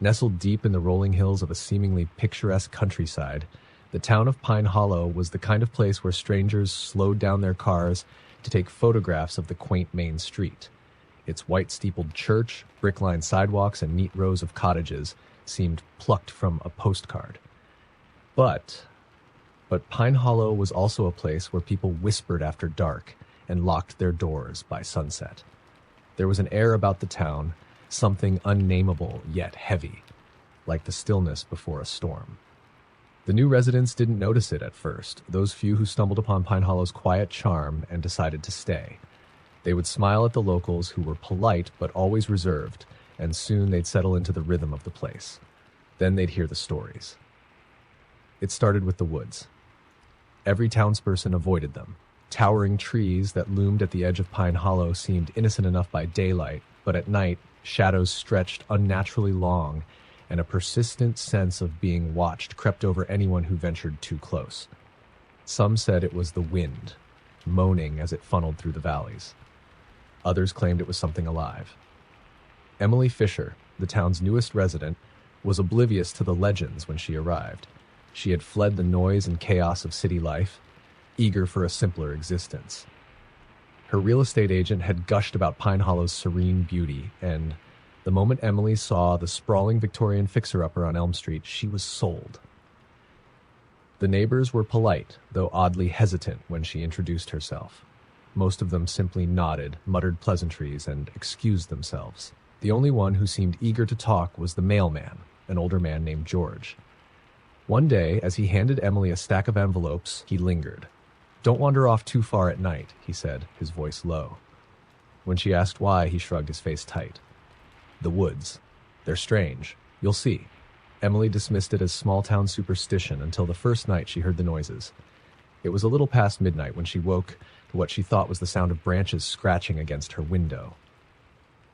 Nestled deep in the rolling hills of a seemingly picturesque countryside, the town of Pine Hollow was the kind of place where strangers slowed down their cars to take photographs of the quaint main street. Its white-steepled church, brick-lined sidewalks, and neat rows of cottages seemed plucked from a postcard. But Pine Hollow was also a place where people whispered after dark and locked their doors by sunset. There was an air about the town, something unnameable yet heavy, like the stillness before a storm. The new residents didn't notice it at first, those few who stumbled upon Pine Hollow's quiet charm and decided to stay. They would smile at the locals who were polite but always reserved, and soon they'd settle into the rhythm of the place. Then they'd hear the stories. It started with the woods. Every townsperson avoided them. Towering trees that loomed at the edge of Pine Hollow seemed innocent enough by daylight, but at night, shadows stretched unnaturally long, and a persistent sense of being watched crept over anyone who ventured too close. Some said it was the wind, moaning as it funneled through the valleys. Others claimed it was something alive. Emily Fisher, the town's newest resident, was oblivious to the legends when she arrived. She had fled the noise and chaos of city life, eager for a simpler existence. Her real estate agent had gushed about Pine Hollow's serene beauty, and the moment Emily saw the sprawling Victorian fixer-upper on Elm Street, she was sold. The neighbors were polite, though oddly hesitant when she introduced herself. Most of them simply nodded, muttered pleasantries, and excused themselves. The only one who seemed eager to talk was the mailman, an older man named George. One day, as he handed Emily a stack of envelopes, he lingered. "Don't wander off too far at night," he said, his voice low. When she asked why, he shrugged his face tight. "The woods. They're strange. You'll see." Emily dismissed it as small-town superstition until the first night she heard the noises. It was a little past midnight when she woke to what she thought was the sound of branches scratching against her window.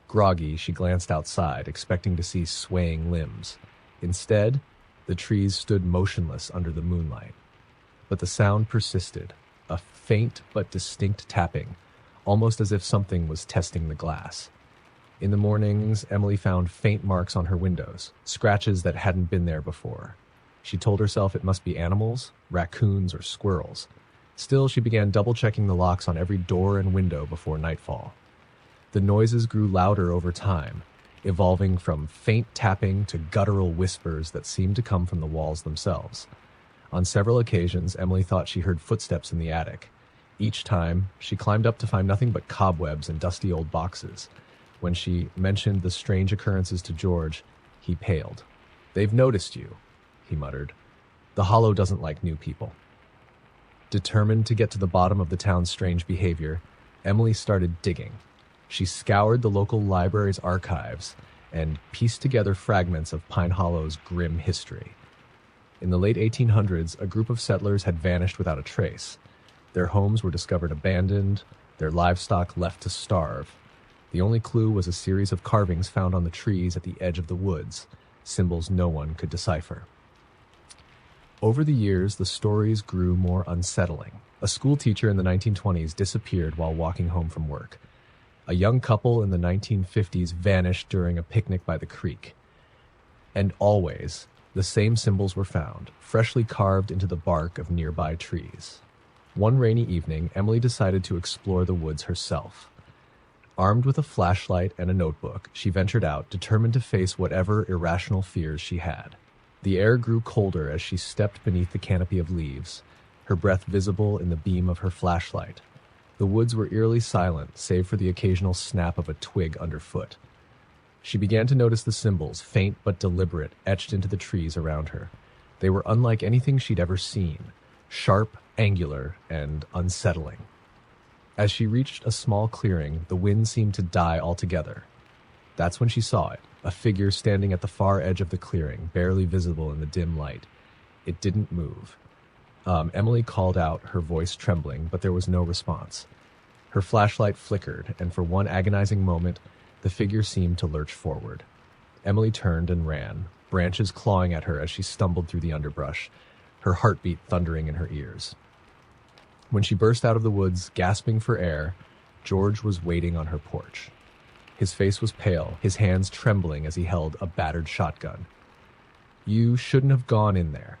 Groggy, she glanced outside, expecting to see swaying limbs. Instead, the trees stood motionless under the moonlight. But the sound persisted, a faint but distinct tapping, almost as if something was testing the glass. In the mornings, Emily found faint marks on her windows, scratches that hadn't been there before. She told herself it must be animals, raccoons, or squirrels. Still, she began double-checking the locks on every door and window before nightfall. The noises grew louder over time, evolving from faint tapping to guttural whispers that seemed to come from the walls themselves. On several occasions, Emily thought she heard footsteps in the attic. Each time, she climbed up to find nothing but cobwebs and dusty old boxes. When she mentioned the strange occurrences to George, he paled. "They've noticed you," he muttered. "The Hollow doesn't like new people." Determined to get to the bottom of the town's strange behavior, Emily started digging. She scoured the local library's archives and pieced together fragments of Pine Hollow's grim history. In the late 1800s, a group of settlers had vanished without a trace. Their homes were discovered abandoned, their livestock left to starve. The only clue was a series of carvings found on the trees at the edge of the woods, symbols no one could decipher. Over the years, the stories grew more unsettling. A school teacher in the 1920s disappeared while walking home from work. A young couple in the 1950s vanished during a picnic by the creek. And always, the same symbols were found, freshly carved into the bark of nearby trees. One rainy evening, Emily decided to explore the woods herself. Armed with a flashlight and a notebook, she ventured out, determined to face whatever irrational fears she had. The air grew colder as she stepped beneath the canopy of leaves, her breath visible in the beam of her flashlight. The woods were eerily silent, save for the occasional snap of a twig underfoot. She began to notice the symbols, faint but deliberate, etched into the trees around her. They were unlike anything she'd ever seen, sharp, angular, and unsettling. As she reached a small clearing, the wind seemed to die altogether. That's when she saw it, a figure standing at the far edge of the clearing, barely visible in the dim light. It didn't move. Emily called out, her voice trembling, but there was no response. Her flashlight flickered, and for one agonizing moment, the figure seemed to lurch forward. Emily turned and ran, branches clawing at her as she stumbled through the underbrush, her heartbeat thundering in her ears. When she burst out of the woods, gasping for air, George was waiting on her porch. His face was pale, his hands trembling as he held a battered shotgun. "You shouldn't have gone in there,"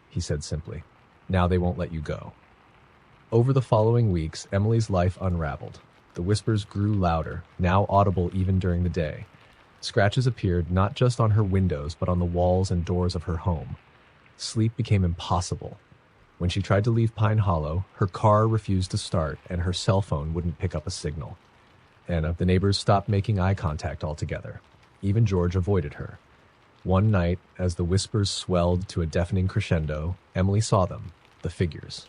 he said simply. "Now they won't let you go." Over the following weeks, Emily's life unraveled. The whispers grew louder, now audible even during the day. Scratches appeared not just on her windows, but on the walls and doors of her home. Sleep became impossible. When she tried to leave Pine Hollow, her car refused to start and her cell phone wouldn't pick up a signal. And the neighbors stopped making eye contact altogether. Even George avoided her. One night, as the whispers swelled to a deafening crescendo, Emily saw them, the figures.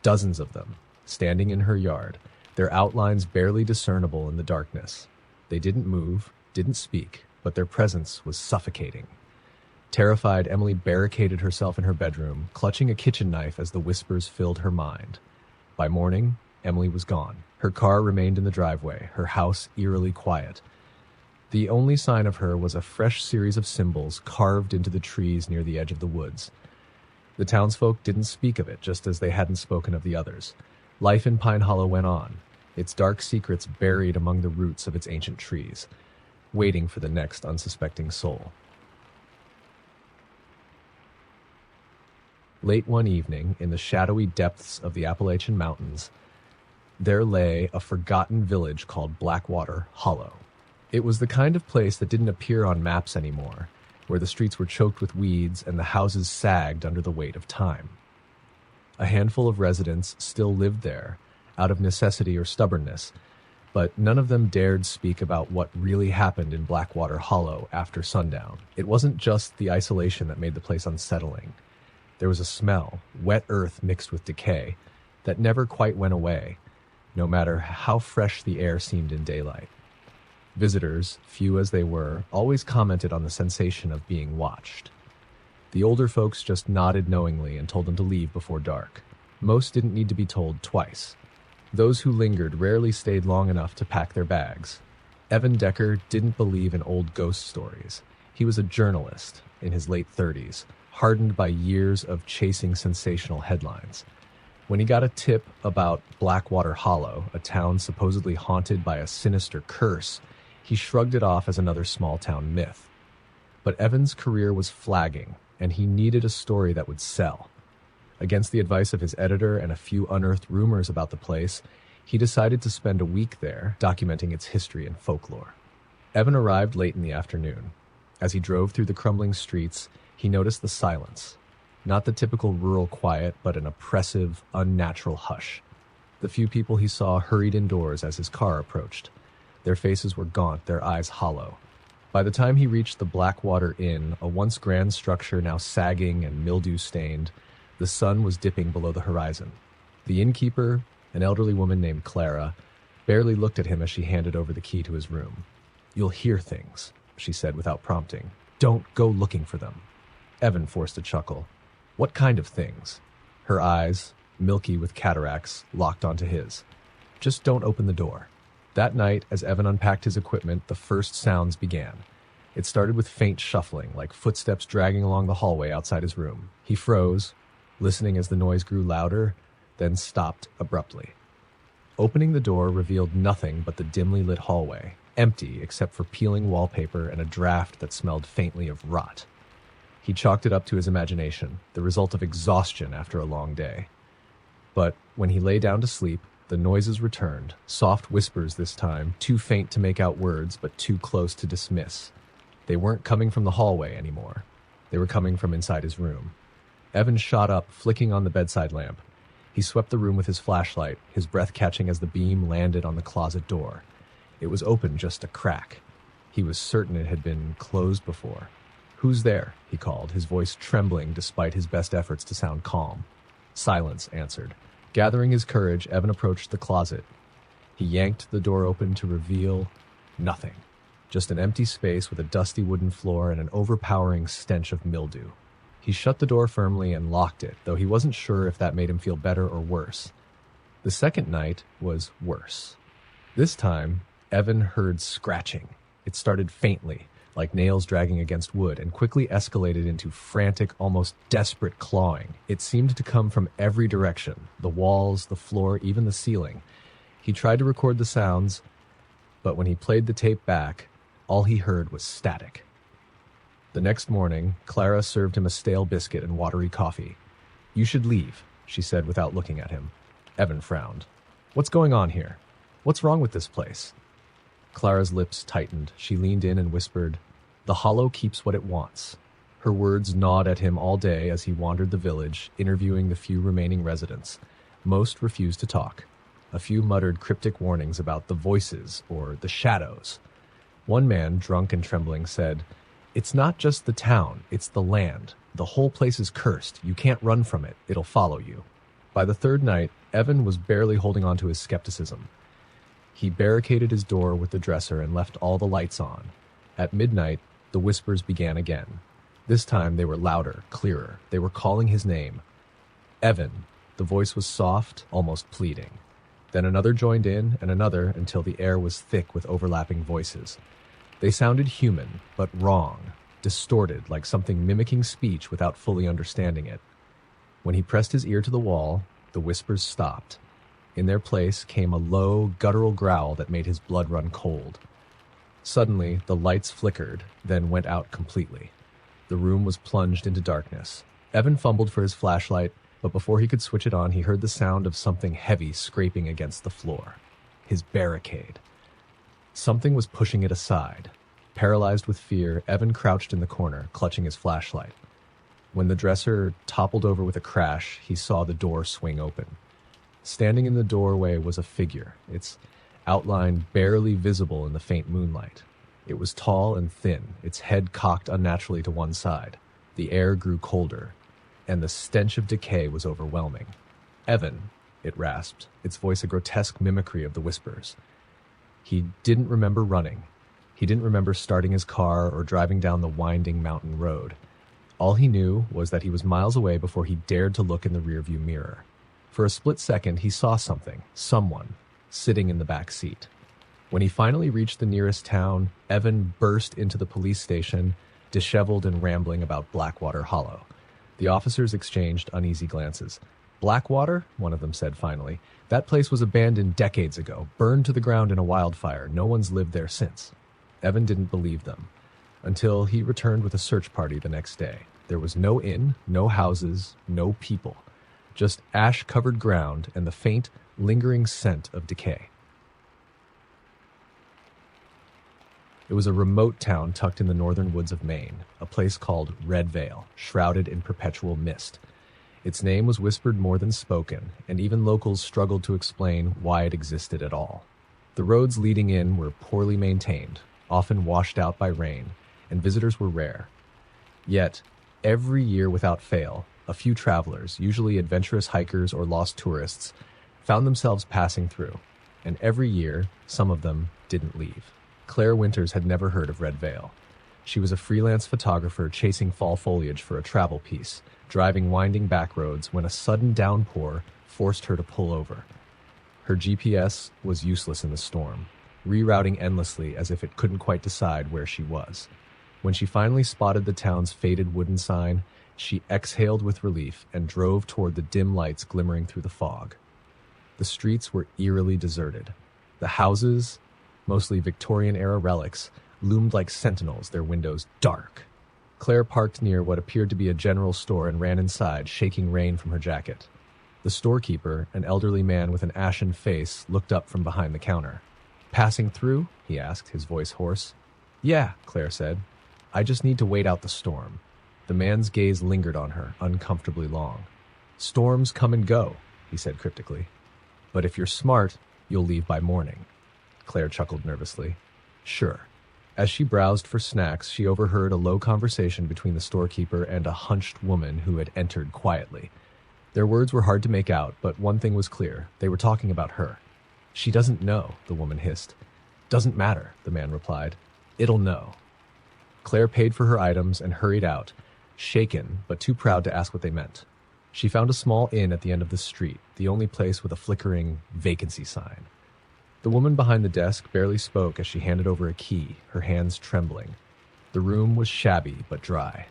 Dozens of them, standing in her yard, their outlines barely discernible in the darkness. They didn't move, didn't speak, but their presence was suffocating. Terrified, Emily barricaded herself in her bedroom, clutching a kitchen knife as the whispers filled her mind. By morning, Emily was gone. Her car remained in the driveway, her house eerily quiet. The only sign of her was a fresh series of symbols carved into the trees near the edge of the woods. The townsfolk didn't speak of it, just as they hadn't spoken of the others. Life in Pine Hollow went on, its dark secrets buried among the roots of its ancient trees, waiting for the next unsuspecting soul. Late one evening, in the shadowy depths of the Appalachian Mountains, there lay a forgotten village called Blackwater Hollow. It was the kind of place that didn't appear on maps anymore, where the streets were choked with weeds and the houses sagged under the weight of time. A handful of residents still lived there, out of necessity or stubbornness, but none of them dared speak about what really happened in Blackwater Hollow after sundown. It wasn't just the isolation that made the place unsettling. There was a smell, wet earth mixed with decay, that never quite went away, no matter how fresh the air seemed in daylight. Visitors, few as they were, always commented on the sensation of being watched. The older folks just nodded knowingly and told them to leave before dark. Most didn't need to be told twice. Those who lingered rarely stayed long enough to pack their bags. Evan Decker didn't believe in old ghost stories. He was a journalist in his late 30s, hardened by years of chasing sensational headlines. When he got a tip about Blackwater Hollow, a town supposedly haunted by a sinister curse, he shrugged it off as another small-town myth. But Evan's career was flagging, and he needed a story that would sell. Against the advice of his editor and a few unearthed rumors about the place, he decided to spend a week there, documenting its history and folklore. Evan arrived late in the afternoon. As he drove through the crumbling streets, he noticed the silence. Not the typical rural quiet, but an oppressive, unnatural hush. The few people he saw hurried indoors as his car approached. Their faces were gaunt, their eyes hollow. By the time he reached the Blackwater Inn, a once grand structure now sagging and mildew-stained, the sun was dipping below the horizon. The innkeeper, an elderly woman named Clara, barely looked at him as she handed over the key to his room. "You'll hear things," she said without prompting. "Don't go looking for them." Evan forced a chuckle. "What kind of things?" Her eyes, milky with cataracts, locked onto his. "Just don't open the door." That night, as Evan unpacked his equipment, the first sounds began. It started with faint shuffling, like footsteps dragging along the hallway outside his room. He froze, listening as the noise grew louder, then stopped abruptly. Opening the door revealed nothing but the dimly lit hallway, empty except for peeling wallpaper and a draft that smelled faintly of rot. He chalked it up to his imagination, the result of exhaustion after a long day. But when he lay down to sleep, the noises returned, soft whispers this time, too faint to make out words but too close to dismiss. They weren't coming from the hallway anymore. They were coming from inside his room. Evan shot up, flicking on the bedside lamp. He swept the room with his flashlight, his breath catching as the beam landed on the closet door. It was open just a crack. He was certain it had been closed before. "Who's there?" he called, his voice trembling despite his best efforts to sound calm. Silence answered. Gathering his courage, Evan approached the closet. He yanked the door open to reveal nothing. Just an empty space with a dusty wooden floor and an overpowering stench of mildew. He shut the door firmly and locked it, though he wasn't sure if that made him feel better or worse. The second night was worse. This time, Evan heard scratching. It started faintly, like nails dragging against wood, and quickly escalated into frantic, almost desperate clawing. It seemed to come from every direction, the walls, the floor, even the ceiling. He tried to record the sounds, but when he played the tape back, all he heard was static. The next morning, Clara served him a stale biscuit and watery coffee. "You should leave," she said without looking at him. Evan frowned. "What's going on here? What's wrong with this place?" Clara's lips tightened. She leaned in and whispered, "The Hollow keeps what it wants." Her words gnawed at him all day as he wandered the village, interviewing the few remaining residents. Most refused to talk. A few muttered cryptic warnings about the voices or the shadows. One man, drunk and trembling, said, "It's not just the town, it's the land. The whole place is cursed. You can't run from it. It'll follow you." By the third night, Evan was barely holding on to his skepticism. He barricaded his door with the dresser and left all the lights on. At midnight, the whispers began again. This time they were louder, clearer. They were calling his name. "Evan." The voice was soft, almost pleading. Then another joined in, and another, until the air was thick with overlapping voices. They sounded human, but wrong, distorted, like something mimicking speech without fully understanding it. When he pressed his ear to the wall, the whispers stopped. In their place came a low, guttural growl that made his blood run cold. Suddenly, the lights flickered, then went out completely. The room was plunged into darkness. Evan fumbled for his flashlight, but before he could switch it on, he heard the sound of something heavy scraping against the floor. His barricade. Something was pushing it aside. Paralyzed with fear, Evan crouched in the corner, clutching his flashlight. When the dresser toppled over with a crash, he saw the door swing open. Standing in the doorway was a figure, its outline barely visible in the faint moonlight. It was tall and thin, its head cocked unnaturally to one side. The air grew colder, and the stench of decay was overwhelming. "Evan," it rasped, its voice a grotesque mimicry of the whispers. He didn't remember running. He didn't remember starting his car or driving down the winding mountain road. All he knew was that he was miles away before he dared to look in the rearview mirror. For a split second, he saw something, someone, sitting in the back seat. When he finally reached the nearest town, Evan burst into the police station, disheveled and rambling about Blackwater Hollow. The officers exchanged uneasy glances. "Blackwater?" one of them said finally. "That place was abandoned decades ago, burned to the ground in a wildfire. No one's lived there since." Evan didn't believe them, until he returned with a search party the next day. There was no inn, no houses, no people. Just ash-covered ground and the faint, lingering scent of decay. It was a remote town tucked in the northern woods of Maine, a place called Red Vale, shrouded in perpetual mist. Its name was whispered more than spoken, and even locals struggled to explain why it existed at all. The roads leading in were poorly maintained, often washed out by rain, and visitors were rare. Yet, every year without fail, a few travelers, usually adventurous hikers or lost tourists, found themselves passing through, and every year, some of them didn't leave. Claire Winters had never heard of Red Vale. She was a freelance photographer chasing fall foliage for a travel piece, driving winding back roads when a sudden downpour forced her to pull over. Her GPS was useless in the storm, rerouting endlessly as if it couldn't quite decide where she was. When she finally spotted the town's faded wooden sign, she exhaled with relief and drove toward the dim lights glimmering through the fog. The streets were eerily deserted. The houses, mostly Victorian-era relics, loomed like sentinels, their windows dark. Claire parked near what appeared to be a general store and ran inside, shaking rain from her jacket. The storekeeper, an elderly man with an ashen face, looked up from behind the counter. "Passing through?" he asked, his voice hoarse. "Yeah," Claire said. "I just need to wait out the storm." The man's gaze lingered on her, uncomfortably long. "Storms come and go," he said cryptically. "But if you're smart, you'll leave by morning." Claire chuckled nervously. "Sure." As she browsed for snacks, she overheard a low conversation between the storekeeper and a hunched woman who had entered quietly. Their words were hard to make out, but one thing was clear. They were talking about her. "She doesn't know," the woman hissed. "Doesn't matter," the man replied. "It'll know." Claire paid for her items and hurried out, shaken but too proud to ask what they meant. She found a small inn at the end of the street, the only place with a flickering vacancy sign. The woman behind the desk barely spoke as she handed over a key, her hands trembling. The room was shabby but dry.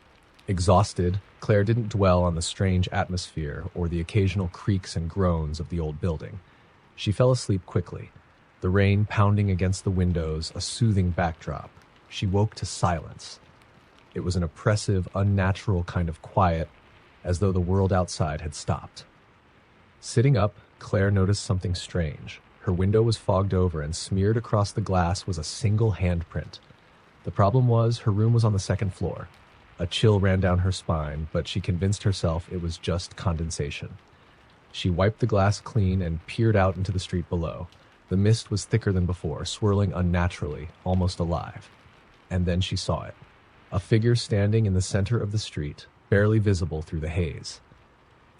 Exhausted, Claire didn't dwell on the strange atmosphere or the occasional creaks and groans of the old building. She fell asleep quickly. The rain pounding against the windows, a soothing backdrop. She woke to silence. It was an oppressive, unnatural kind of quiet, as though the world outside had stopped. Sitting up, Claire noticed something strange. Her window was fogged over, and smeared across the glass was a single handprint. The problem was, her room was on the second floor. A chill ran down her spine, but she convinced herself it was just condensation. She wiped the glass clean and peered out into the street below. The mist was thicker than before, swirling unnaturally, almost alive. And then she saw it. A figure standing in the center of the street, barely visible through the haze.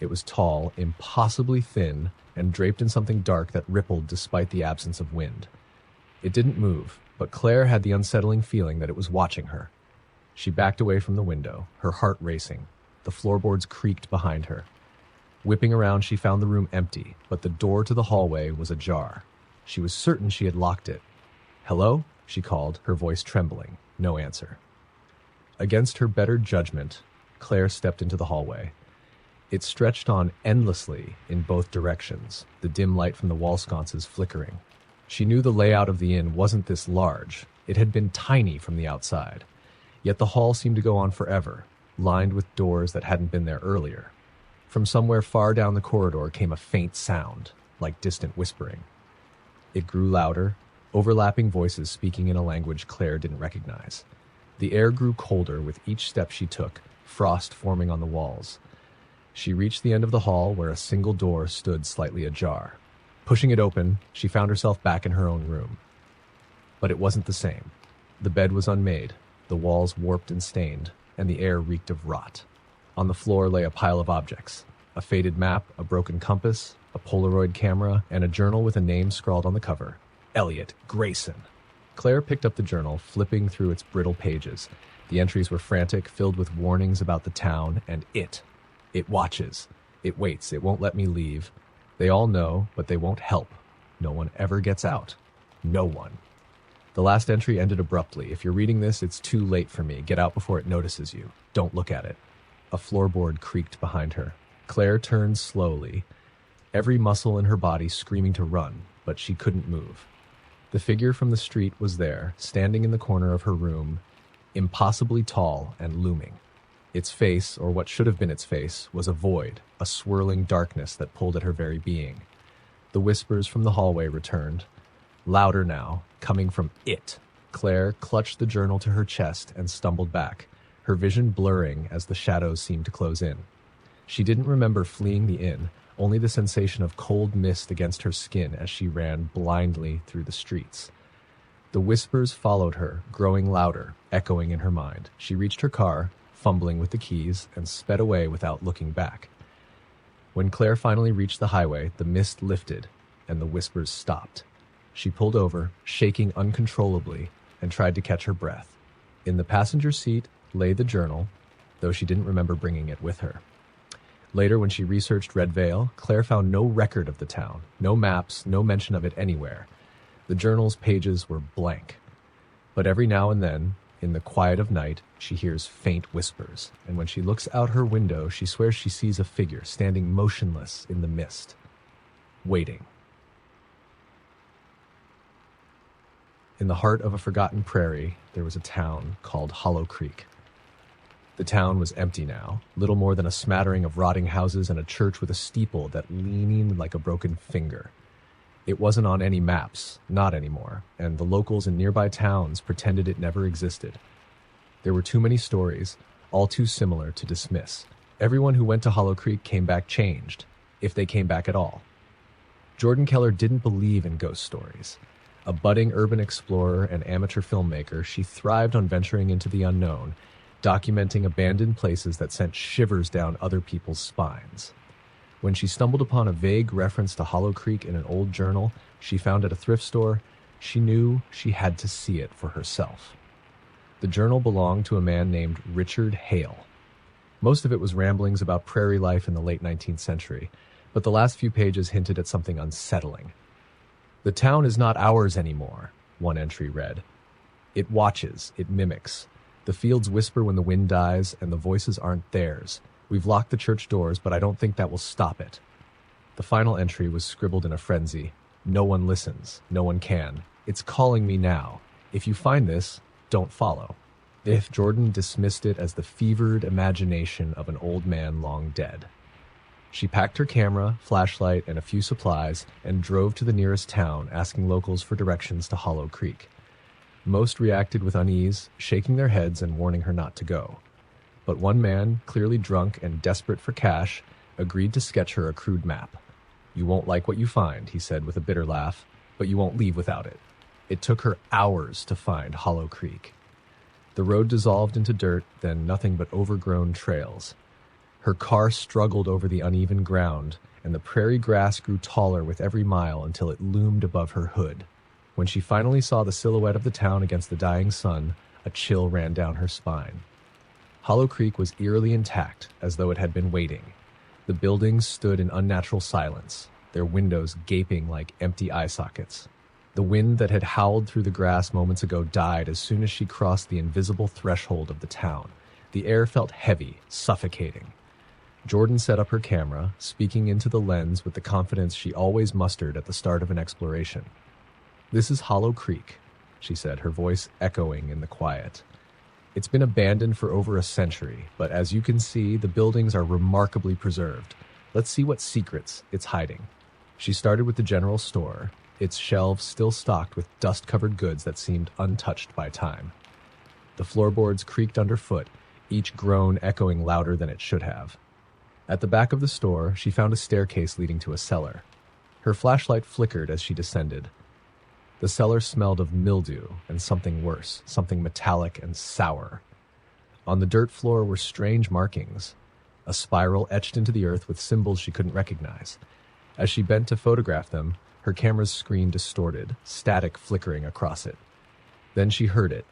It was tall, impossibly thin, and draped in something dark that rippled despite the absence of wind. It didn't move, but Claire had the unsettling feeling that it was watching her. She backed away from the window, her heart racing. The floorboards creaked behind her. Whipping around, she found the room empty, but the door to the hallway was ajar. She was certain she had locked it. "Hello?" she called, her voice trembling. No answer. Against her better judgment, Claire stepped into the hallway. It stretched on endlessly in both directions, the dim light from the wall sconces flickering. She knew the layout of the inn wasn't this large. It had been tiny from the outside. Yet the hall seemed to go on forever, lined with doors that hadn't been there earlier. From somewhere far down the corridor came a faint sound, like distant whispering. It grew louder, overlapping voices speaking in a language Claire didn't recognize. The air grew colder with each step she took, frost forming on the walls. She reached the end of the hall where a single door stood slightly ajar. Pushing it open, she found herself back in her own room. But it wasn't the same. The bed was unmade, the walls warped and stained, and the air reeked of rot. On the floor lay a pile of objects: a faded map, a broken compass, a Polaroid camera, and a journal with a name scrawled on the cover: Elliot Grayson. Claire picked up the journal, flipping through its brittle pages. The entries were frantic, filled with warnings about the town and it. It watches. It waits. It won't let me leave. They all know, but they won't help. No one ever gets out. No one. The last entry ended abruptly. "If you're reading this, it's too late for me. Get out before it notices you. Don't look at it." A floorboard creaked behind her. Claire turned slowly, every muscle in her body screaming to run, but she couldn't move. The figure from the street was there, standing in the corner of her room, impossibly tall and looming. Its face, or what should have been its face, was a void, a swirling darkness that pulled at her very being. The whispers from the hallway returned, louder now, coming from it. Claire clutched the journal to her chest and stumbled back, her vision blurring as the shadows seemed to close in. She didn't remember fleeing the inn, only the sensation of cold mist against her skin as she ran blindly through the streets. The whispers followed her, growing louder, echoing in her mind. She reached her car, fumbling with the keys, and sped away without looking back. When Claire finally reached the highway, the mist lifted, and the whispers stopped. She pulled over, shaking uncontrollably, and tried to catch her breath. In the passenger seat lay the journal, though she didn't remember bringing it with her. Later, when she researched Red Vale, Claire found no record of the town, no maps, no mention of it anywhere. The journal's pages were blank. But every now and then, in the quiet of night, she hears faint whispers, and when she looks out her window, she swears she sees a figure standing motionless in the mist, waiting. In the heart of a forgotten prairie, there was a town called Hollow Creek. The town was empty now, little more than a smattering of rotting houses and a church with a steeple that leaned like a broken finger. It wasn't on any maps, not anymore, and the locals in nearby towns pretended it never existed. There were too many stories, all too similar to dismiss. Everyone who went to Hollow Creek came back changed, if they came back at all. Jordan Keller didn't believe in ghost stories. A budding urban explorer and amateur filmmaker, she thrived on venturing into the unknown, documenting abandoned places that sent shivers down other people's spines. When she stumbled upon a vague reference to Hollow Creek in an old journal she found at a thrift store, she knew she had to see it for herself. The journal belonged to a man named Richard Hale. Most of it was ramblings about prairie life in the late 19th century, but the last few pages hinted at something unsettling. "The town is not ours anymore," one entry read. "It watches, it mimics. The fields whisper when the wind dies, and the voices aren't theirs. We've locked the church doors, but I don't think that will stop it." The final entry was scribbled in a frenzy. No one listens. No one can. It's calling me now. If you find this, don't follow. If Jordan dismissed it as the fevered imagination of an old man long dead. She packed her camera, flashlight, and a few supplies and drove to the nearest town, asking locals for directions to Hollow Creek. Most reacted with unease, shaking their heads and warning her not to go. But one man, clearly drunk and desperate for cash, agreed to sketch her a crude map. "You won't like what you find," he said with a bitter laugh, "but you won't leave without it." It took her hours to find Hollow Creek. The road dissolved into dirt, then nothing but overgrown trails. Her car struggled over the uneven ground, and the prairie grass grew taller with every mile until it loomed above her hood. When she finally saw the silhouette of the town against the dying sun, a chill ran down her spine. Hollow Creek was eerily intact, as though it had been waiting. The buildings stood in unnatural silence, their windows gaping like empty eye sockets. The wind that had howled through the grass moments ago died as soon as she crossed the invisible threshold of the town. The air felt heavy, suffocating. Jordan set up her camera, speaking into the lens with the confidence she always mustered at the start of an exploration. "This is Hollow Creek," she said, her voice echoing in the quiet. "It's been abandoned for over a century, but as you can see, the buildings are remarkably preserved. Let's see what secrets it's hiding." She started with the general store, its shelves still stocked with dust-covered goods that seemed untouched by time. The floorboards creaked underfoot, each groan echoing louder than it should have. At the back of the store, she found a staircase leading to a cellar. Her flashlight flickered as she descended. The cellar smelled of mildew and something worse, something metallic and sour. On the dirt floor were strange markings, a spiral etched into the earth with symbols she couldn't recognize. As she bent to photograph them, her camera's screen distorted, static flickering across it. Then she heard it,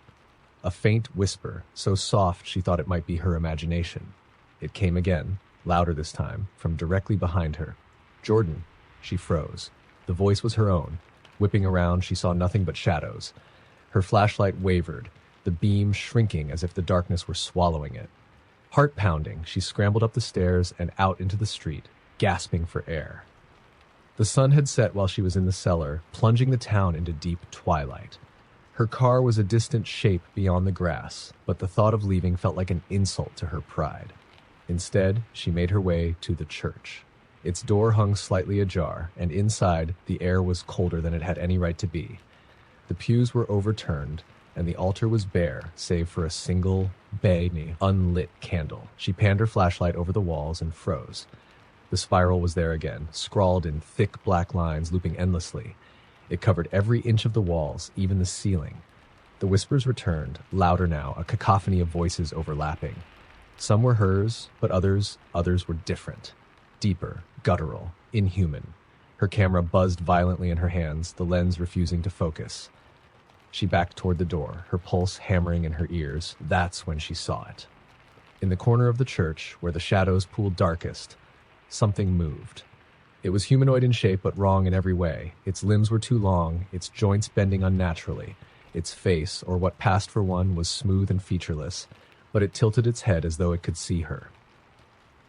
a faint whisper, so soft she thought it might be her imagination. It came again, louder this time, from directly behind her. "Jordan." She froze. The voice was her own. Whipping around, she saw nothing but shadows. Her flashlight wavered, the beam shrinking as if the darkness were swallowing it. Heart pounding, she scrambled up the stairs and out into the street, gasping for air. The sun had set while she was in the cellar, plunging the town into deep twilight. Her car was a distant shape beyond the grass, but the thought of leaving felt like an insult to her pride. Instead, she made her way to the church. Its door hung slightly ajar, and inside, the air was colder than it had any right to be. The pews were overturned, and the altar was bare, save for a single, baggy, unlit candle. She panned her flashlight over the walls and froze. The spiral was there again, scrawled in thick black lines looping endlessly. It covered every inch of the walls, even the ceiling. The whispers returned, louder now, a cacophony of voices overlapping. Some were hers, but others were different. Deeper, guttural, inhuman. Her camera buzzed violently in her hands, the lens refusing to focus. She backed toward the door, her pulse hammering in her ears. That's when she saw it. In the corner of the church, where the shadows pooled darkest, something moved. It was humanoid in shape, but wrong in every way. Its limbs were too long, its joints bending unnaturally. Its face, or what passed for one, was smooth and featureless, but it tilted its head as though it could see her.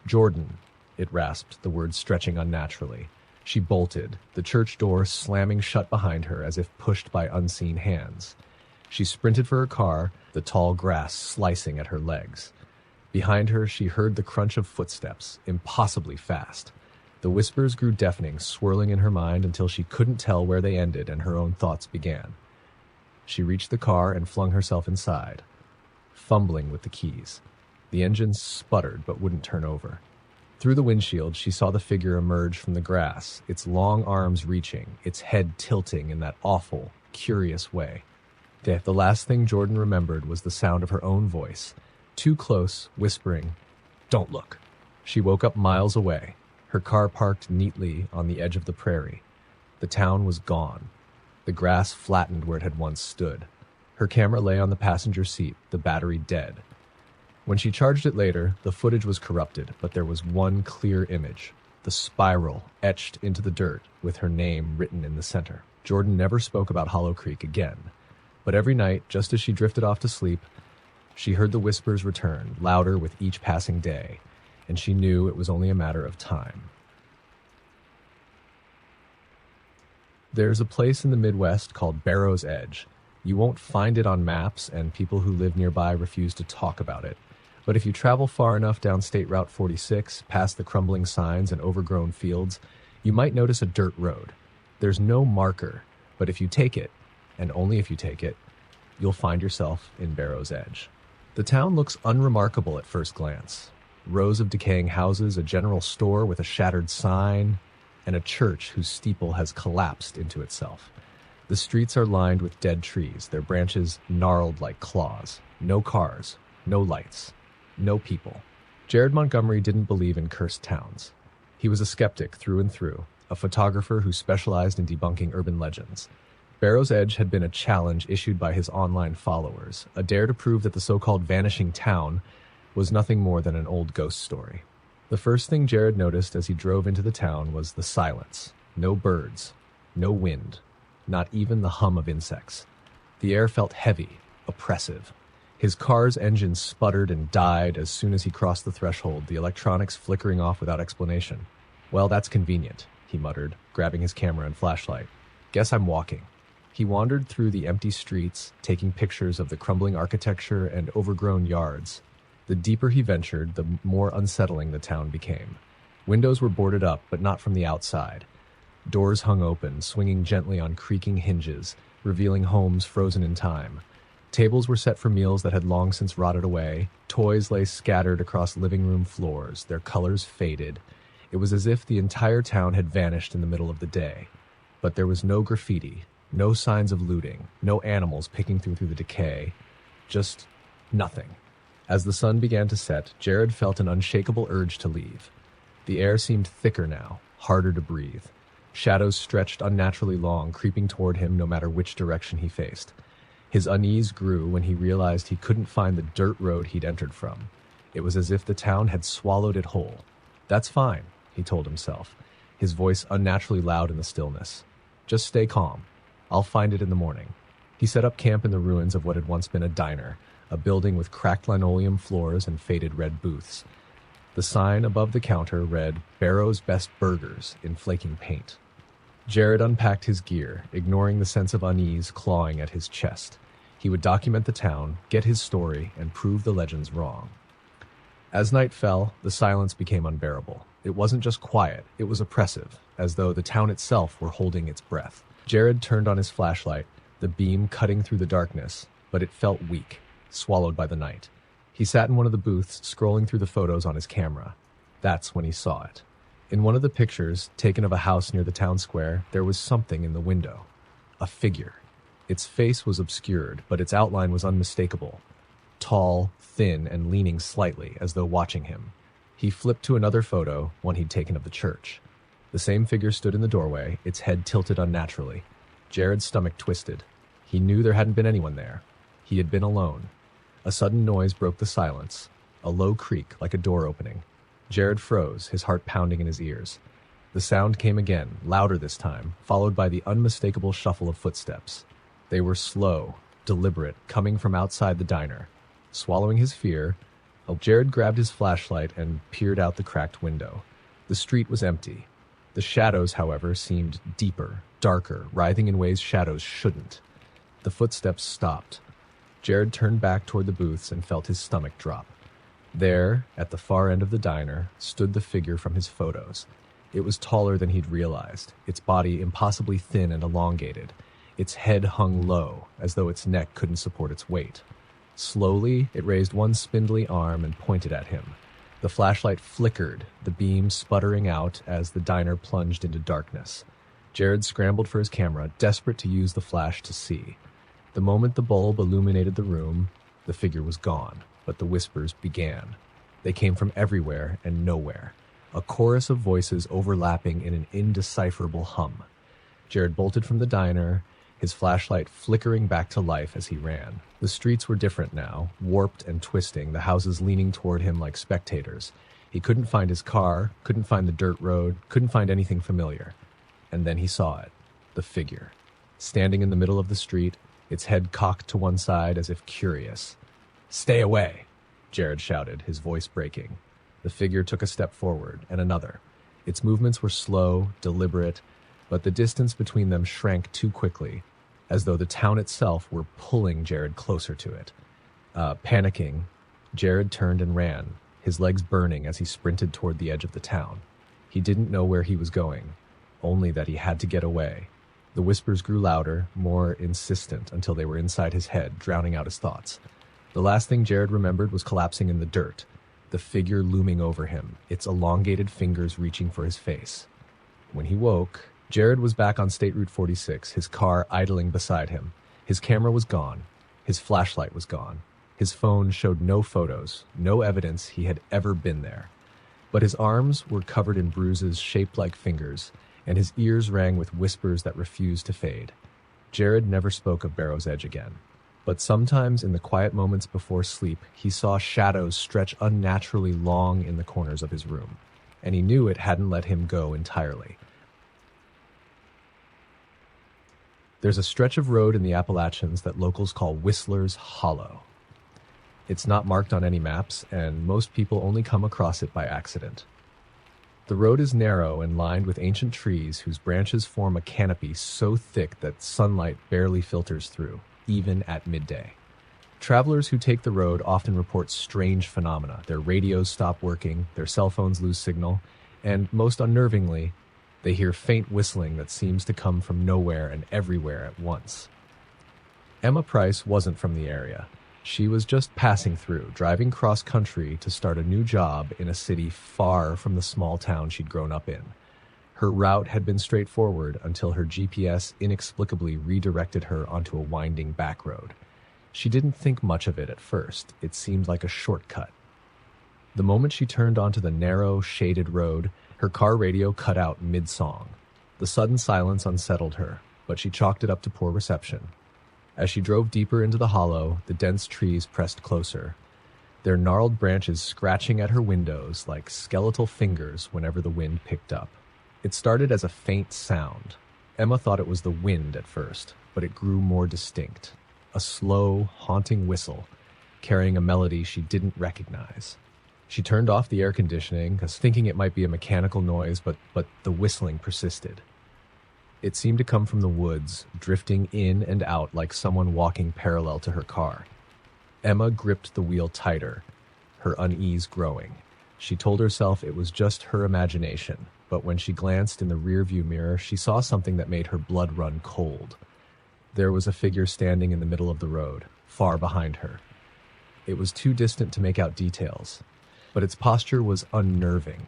"Jordan," it rasped, the words stretching unnaturally. She bolted, the church door slamming shut behind her as if pushed by unseen hands. She sprinted for her car, the tall grass slicing at her legs. Behind her, she heard the crunch of footsteps, impossibly fast. The whispers grew deafening, swirling in her mind until she couldn't tell where they ended and her own thoughts began. She reached the car and flung herself inside, fumbling with the keys. The engine sputtered but wouldn't turn over. Through the windshield, she saw the figure emerge from the grass, its long arms reaching, its head tilting in that awful, curious way. The last thing Jordan remembered was the sound of her own voice, too close, whispering, "Don't look." She woke up miles away, her car parked neatly on the edge of the prairie. The town was gone. The grass flattened where it had once stood. Her camera lay on the passenger seat, the battery dead. When she charged it later, the footage was corrupted, but there was one clear image, the spiral etched into the dirt with her name written in the center. Jordan never spoke about Hollow Creek again, but every night, just as she drifted off to sleep, she heard the whispers return, louder with each passing day, and she knew it was only a matter of time. There's a place in the Midwest called Barrow's Edge. You won't find it on maps, and people who live nearby refuse to talk about it. But if you travel far enough down State Route 46, past the crumbling signs and overgrown fields, you might notice a dirt road. There's no marker, but if you take it, and only if you take it, you'll find yourself in Barrow's Edge. The town looks unremarkable at first glance. Rows of decaying houses, a general store with a shattered sign, and a church whose steeple has collapsed into itself. The streets are lined with dead trees, their branches gnarled like claws. No cars, no lights, no people. Jared Montgomery didn't believe in cursed towns. He was a skeptic through and through, a photographer who specialized in debunking urban legends. Barrow's Edge had been a challenge issued by his online followers, a dare to prove that the so-called vanishing town was nothing more than an old ghost story. The first thing Jared noticed as he drove into the town was the silence. No birds, no wind, not even the hum of insects. The air felt heavy, oppressive. His car's engine sputtered and died as soon as he crossed the threshold, the electronics flickering off without explanation. "Well, that's convenient," he muttered, grabbing his camera and flashlight. "Guess I'm walking." He wandered through the empty streets, taking pictures of the crumbling architecture and overgrown yards. The deeper he ventured, the more unsettling the town became. Windows were boarded up, but not from the outside. Doors hung open, swinging gently on creaking hinges, revealing homes frozen in time. Tables were set for meals that had long since rotted away. Toys lay scattered across living room floors, their colors faded. It was as if the entire town had vanished in the middle of the day. But there was no graffiti, no signs of looting, no animals picking through the decay. Just nothing. As the sun began to set, Jared felt an unshakable urge to leave. The air seemed thicker now, harder to breathe. Shadows stretched unnaturally long, creeping toward him no matter which direction he faced. His unease grew when he realized he couldn't find the dirt road he'd entered from. It was as if the town had swallowed it whole. "That's fine," he told himself, his voice unnaturally loud in the stillness. "Just stay calm. I'll find it in the morning." He set up camp in the ruins of what had once been a diner, a building with cracked linoleum floors and faded red booths. The sign above the counter read, "Barrow's Best Burgers," in flaking paint. Jared unpacked his gear, ignoring the sense of unease clawing at his chest. He would document the town, get his story, and prove the legends wrong. As night fell, the silence became unbearable. It wasn't just quiet, it was oppressive, as though the town itself were holding its breath. Jared turned on his flashlight, the beam cutting through the darkness, but it felt weak, swallowed by the night. He sat in one of the booths, scrolling through the photos on his camera. That's when he saw it. In one of the pictures, taken of a house near the town square, there was something in the window. A figure. Its face was obscured, but its outline was unmistakable. Tall, thin, and leaning slightly, as though watching him. He flipped to another photo, one he'd taken of the church. The same figure stood in the doorway, its head tilted unnaturally. Jared's stomach twisted. He knew there hadn't been anyone there. He had been alone. A sudden noise broke the silence, a low creak like a door opening. Jared froze, his heart pounding in his ears. The sound came again, louder this time, followed by the unmistakable shuffle of footsteps. They were slow, deliberate, coming from outside the diner. Swallowing his fear, Jared grabbed his flashlight and peered out the cracked window. The street was empty. The shadows, however, seemed deeper, darker, writhing in ways shadows shouldn't. The footsteps stopped. Jared turned back toward the booths and felt his stomach drop. There, at the far end of the diner, stood the figure from his photos. It was taller than he'd realized, its body impossibly thin and elongated. Its head hung low, as though its neck couldn't support its weight. Slowly, it raised one spindly arm and pointed at him. The flashlight flickered, the beam sputtering out as the diner plunged into darkness. Jared scrambled for his camera, desperate to use the flash to see. The moment the bulb illuminated the room, the figure was gone, but the whispers began. They came from everywhere and nowhere, a chorus of voices overlapping in an indecipherable hum. Jared bolted from the diner, his flashlight flickering back to life as he ran. The streets were different now, warped and twisting, the houses leaning toward him like spectators. He couldn't find his car, couldn't find the dirt road, couldn't find anything familiar. And then he saw it, the figure, standing in the middle of the street, its head cocked to one side as if curious. "Stay away," Jared shouted, his voice breaking. The figure took a step forward, and another. Its movements were slow, deliberate, but the distance between them shrank too quickly, as though the town itself were pulling Jared closer to it. Panicking, Jared turned and ran, his legs burning as he sprinted toward the edge of the town. He didn't know where he was going, only that he had to get away. The whispers grew louder, more insistent, until they were inside his head, drowning out his thoughts. The last thing Jared remembered was collapsing in the dirt, the figure looming over him, its elongated fingers reaching for his face. When he woke, Jared was back on State Route 46, his car idling beside him. His camera was gone. His flashlight was gone. His phone showed no photos, no evidence he had ever been there. But his arms were covered in bruises shaped like fingers, and his ears rang with whispers that refused to fade. Jared never spoke of Barrow's Edge again. But sometimes in the quiet moments before sleep, he saw shadows stretch unnaturally long in the corners of his room, and he knew it hadn't let him go entirely. There's a stretch of road in the Appalachians that locals call Whistler's Hollow. It's not marked on any maps, and most people only come across it by accident. The road is narrow and lined with ancient trees whose branches form a canopy so thick that sunlight barely filters through, even at midday. Travelers who take the road often report strange phenomena. Their radios stop working, their cell phones lose signal, and most unnervingly, they hear faint whistling that seems to come from nowhere and everywhere at once. Emma Price wasn't from the area. She was just passing through, driving cross-country to start a new job in a city far from the small town she'd grown up in. Her route had been straightforward until her GPS inexplicably redirected her onto a winding back road. She didn't think much of it at first. It seemed like a shortcut. The moment she turned onto the narrow, shaded road, her car radio cut out mid-song. The sudden silence unsettled her, but she chalked it up to poor reception. As she drove deeper into the hollow, the dense trees pressed closer, their gnarled branches scratching at her windows like skeletal fingers whenever the wind picked up. It started as a faint sound. Emma thought it was the wind at first, but it grew more distinct. A slow, haunting whistle, carrying a melody she didn't recognize. She turned off the air conditioning, thinking it might be a mechanical noise, but the whistling persisted. It seemed to come from the woods, drifting in and out like someone walking parallel to her car. Emma gripped the wheel tighter, her unease growing. She told herself it was just her imagination, but when she glanced in the rearview mirror, she saw something that made her blood run cold. There was a figure standing in the middle of the road, far behind her. It was too distant to make out details, but its posture was unnerving,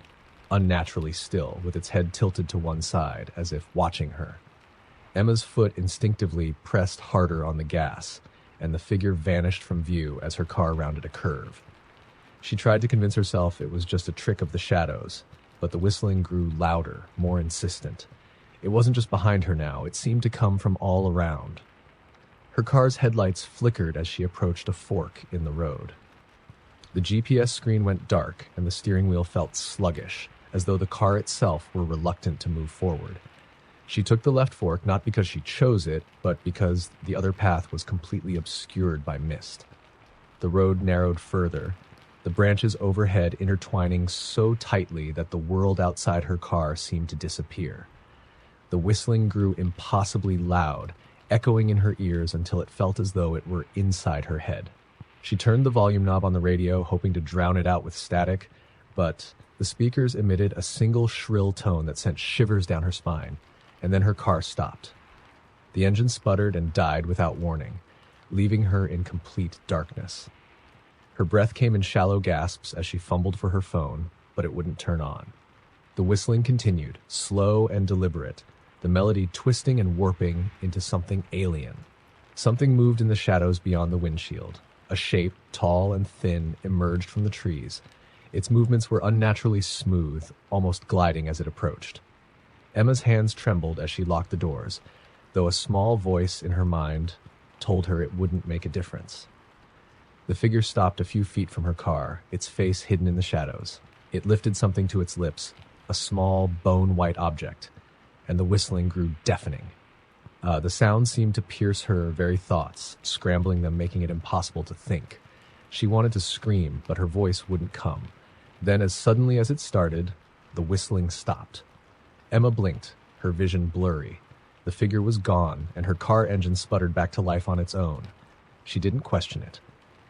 unnaturally still, with its head tilted to one side, as if watching her. Emma's foot instinctively pressed harder on the gas, and the figure vanished from view as her car rounded a curve. She tried to convince herself it was just a trick of the shadows, but the whistling grew louder, more insistent. It wasn't just behind her now, it seemed to come from all around. Her car's headlights flickered as she approached a fork in the road. The GPS screen went dark, and the steering wheel felt sluggish, as though the car itself were reluctant to move forward. She took the left fork not because she chose it, but because the other path was completely obscured by mist. The road narrowed further, the branches overhead intertwining so tightly that the world outside her car seemed to disappear. The whistling grew impossibly loud, echoing in her ears until it felt as though it were inside her head. She turned the volume knob on the radio, hoping to drown it out with static, but the speakers emitted a single shrill tone that sent shivers down her spine, and then her car stopped. The engine sputtered and died without warning, leaving her in complete darkness. Her breath came in shallow gasps as she fumbled for her phone, but it wouldn't turn on. The whistling continued, slow and deliberate, the melody twisting and warping into something alien. Something moved in the shadows beyond the windshield. A shape, tall and thin, emerged from the trees. Its movements were unnaturally smooth, almost gliding as it approached. Emma's hands trembled as she locked the doors, though a small voice in her mind told her it wouldn't make a difference. The figure stopped a few feet from her car, its face hidden in the shadows. It lifted something to its lips, a small, bone-white object, and the whistling grew deafening. The sound seemed to pierce her very thoughts, scrambling them, making it impossible to think. She wanted to scream, but her voice wouldn't come. Then, as suddenly as it started, the whistling stopped. Emma blinked, her vision blurry. The figure was gone, and her car engine sputtered back to life on its own. She didn't question it.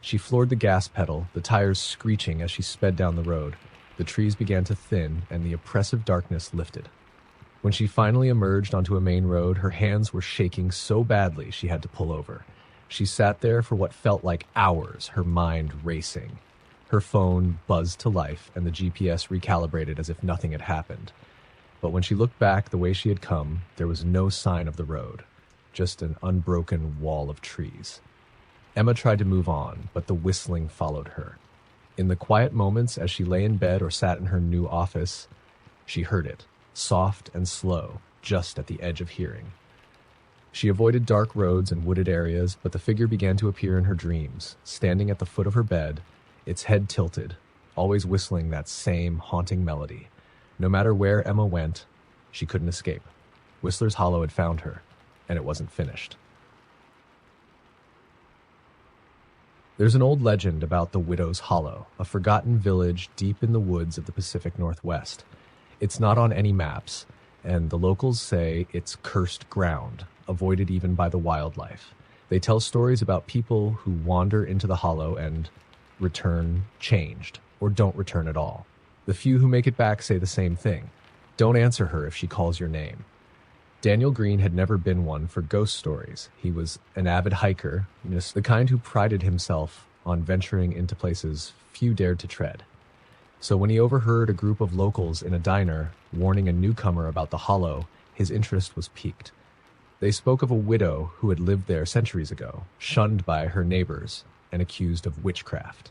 She floored the gas pedal, the tires screeching as she sped down the road. The trees began to thin, and the oppressive darkness lifted. When she finally emerged onto a main road, her hands were shaking so badly she had to pull over. She sat there for what felt like hours, her mind racing. Her phone buzzed to life, and the GPS recalibrated as if nothing had happened. But when she looked back the way she had come, there was no sign of the road, just an unbroken wall of trees. Emma tried to move on, but the whistling followed her. In the quiet moments as she lay in bed or sat in her new office, she heard it, soft and slow, just at the edge of hearing. She avoided dark roads and wooded areas, but the figure began to appear in her dreams, standing at the foot of her bed, its head tilted, always whistling that same haunting melody. No matter where Emma went, she couldn't escape. Whistler's Hollow had found her, and it wasn't finished. There's an old legend about the Widow's Hollow, a forgotten village deep in the woods of the Pacific Northwest. It's not on any maps, and the locals say it's cursed ground, avoided even by the wildlife. They tell stories about people who wander into the hollow and return changed, or don't return at all. The few who make it back say the same thing. Don't answer her if she calls your name. Daniel Green had never been one for ghost stories. He was an avid hiker, the kind who prided himself on venturing into places few dared to tread. So when he overheard a group of locals in a diner warning a newcomer about the hollow, his interest was piqued. They spoke of a widow who had lived there centuries ago, shunned by her neighbors and accused of witchcraft.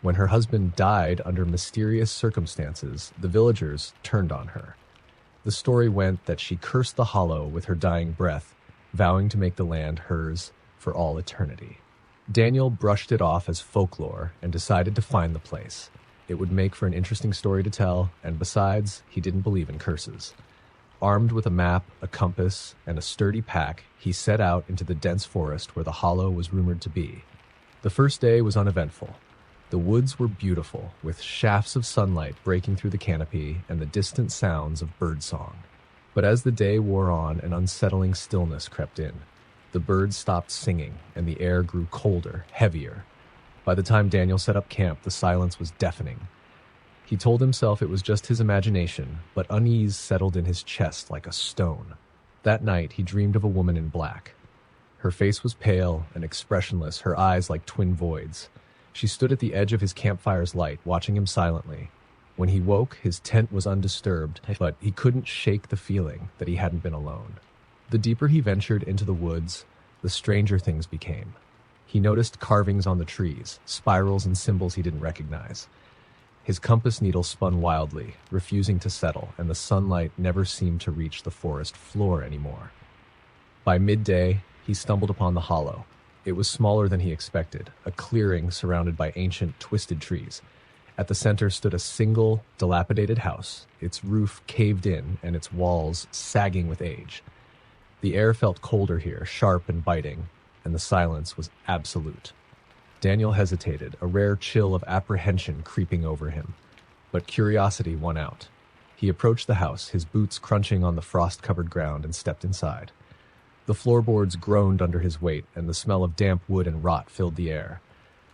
When her husband died under mysterious circumstances, the villagers turned on her. The story went that she cursed the hollow with her dying breath, vowing to make the land hers for all eternity. Daniel brushed it off as folklore and decided to find the place. It would make for an interesting story to tell, and besides, he didn't believe in curses. Armed with a map, a compass, and a sturdy pack, he set out into the dense forest where the hollow was rumored to be. The first day was uneventful. The woods were beautiful, with shafts of sunlight breaking through the canopy and the distant sounds of birdsong. But as the day wore on, an unsettling stillness crept in. The birds stopped singing, and the air grew colder, heavier. By the time Daniel set up camp, the silence was deafening. He told himself it was just his imagination, but unease settled in his chest like a stone. That night, he dreamed of a woman in black. Her face was pale and expressionless, her eyes like twin voids. She stood at the edge of his campfire's light, watching him silently. When he woke, his tent was undisturbed, but he couldn't shake the feeling that he hadn't been alone. The deeper he ventured into the woods, the stranger things became. He noticed carvings on the trees, spirals and symbols he didn't recognize. His compass needle spun wildly, refusing to settle, and the sunlight never seemed to reach the forest floor anymore. By midday, he stumbled upon the hollow. It was smaller than he expected, a clearing surrounded by ancient, twisted trees. At the center stood a single, dilapidated house, its roof caved in and its walls sagging with age. The air felt colder here, sharp and biting, and the silence was absolute. Daniel hesitated, a rare chill of apprehension creeping over him. But curiosity won out. He approached the house, his boots crunching on the frost-covered ground, and stepped inside. The floorboards groaned under his weight, and the smell of damp wood and rot filled the air.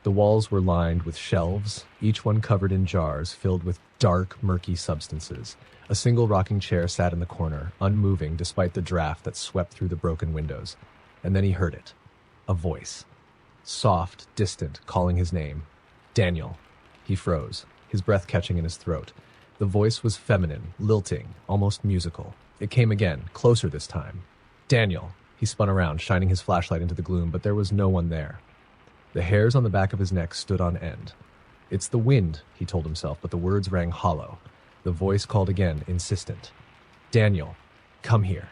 The walls were lined with shelves, each one covered in jars filled with dark, murky substances. A single rocking chair sat in the corner, unmoving despite the draft that swept through the broken windows. And then he heard it. A voice. Soft, distant, calling his name. Daniel. He froze, his breath catching in his throat. The voice was feminine, lilting, almost musical. It came again, closer this time. Daniel. He spun around, shining his flashlight into the gloom, but there was no one there. The hairs on the back of his neck stood on end. It's the wind, he told himself, but the words rang hollow. The voice called again, insistent. Daniel, come here.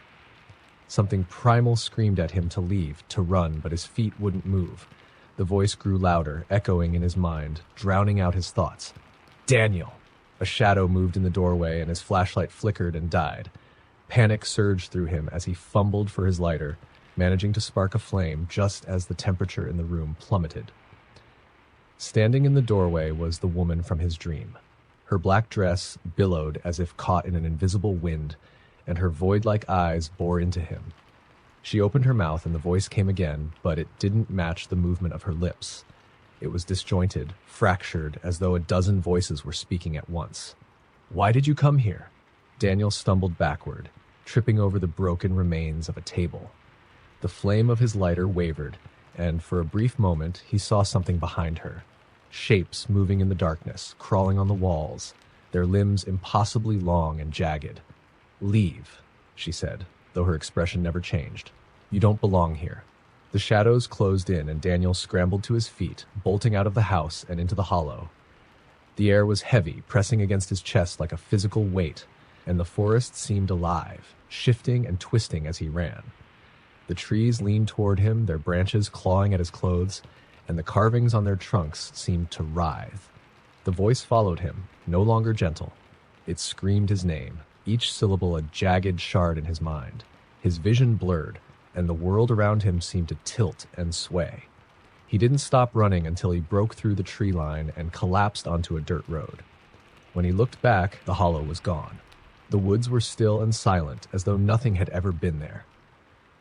Something primal screamed at him to leave, to run, but his feet wouldn't move. The voice grew louder, echoing in his mind, drowning out his thoughts. Daniel! A shadow moved in the doorway, and his flashlight flickered and died. Panic surged through him as he fumbled for his lighter, managing to spark a flame just as the temperature in the room plummeted. Standing in the doorway was the woman from his dream. Her black dress billowed as if caught in an invisible wind, and her void-like eyes bore into him. She opened her mouth and the voice came again, but it didn't match the movement of her lips. It was disjointed, fractured, as though a dozen voices were speaking at once. "Why did you come here?" Daniel stumbled backward, tripping over the broken remains of a table. The flame of his lighter wavered, and for a brief moment he saw something behind her. Shapes moving in the darkness, crawling on the walls, their limbs impossibly long and jagged. "Leave," she said, though her expression never changed. "You don't belong here." The shadows closed in and Daniel scrambled to his feet, bolting out of the house and into the hollow. The air was heavy, pressing against his chest like a physical weight, and the forest seemed alive, shifting and twisting as he ran. The trees leaned toward him, their branches clawing at his clothes, and the carvings on their trunks seemed to writhe. The voice followed him, no longer gentle. It screamed his name, each syllable a jagged shard in his mind. His vision blurred, and the world around him seemed to tilt and sway. He didn't stop running until he broke through the tree line and collapsed onto a dirt road. When he looked back, the hollow was gone. The woods were still and silent, as though nothing had ever been there.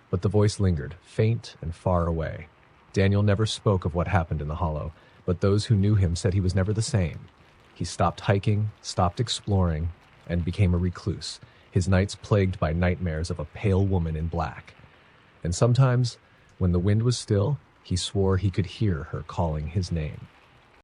But the voice lingered, faint and far away. Daniel never spoke of what happened in the hollow, but those who knew him said he was never the same. He stopped hiking, stopped exploring, and became a recluse, his nights plagued by nightmares of a pale woman in black. And sometimes, when the wind was still, he swore he could hear her calling his name.